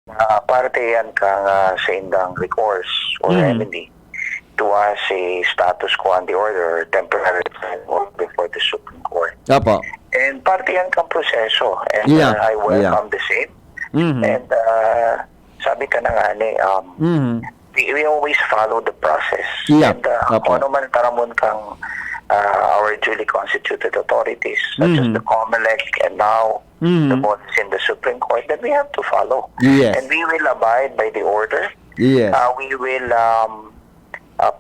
Parte yan kang sa indang recourse or remedy to us a status quo ante order or temporary framework before the Supreme Court. Apo. And parte yan kang proseso. And I welcome the same. And sabi ka na nga we always follow the process. And kung ano man taramon kang our duly constituted authorities, such as the Comelec and now the bodies in the Supreme Court, that we have to follow. And we will abide by the order. We will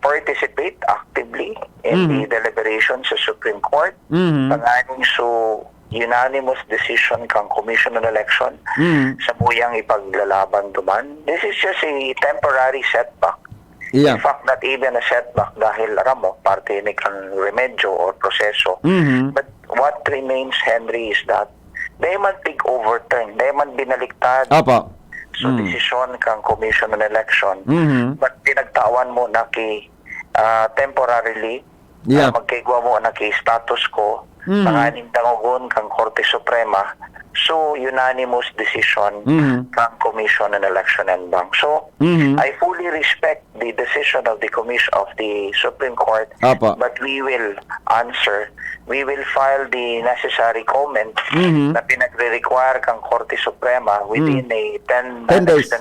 participate actively in the deliberations sa Supreme Court. Panganing so unanimous decision kang Commission on Election sa buyang ipaglalaban duman. This is just a temporary setback. In fact, not even a setback dahil ramo, parte ni kang remedyo or proseso. But what remains, Henry, is that they man take overturn, they man binaliktad. So, desisyon kang Commission on Election. But pinagtawan mo na temporarily, magkaigwa mo na status quo, panganing dangogon kang Korte Suprema, so unanimous decision kang Commission on Election and Bank. So I fully respect the decision of the Commission of the Supreme Court, but we will answer. We will file the necessary comment na pinagre-require kang Korte Suprema within a 10 days.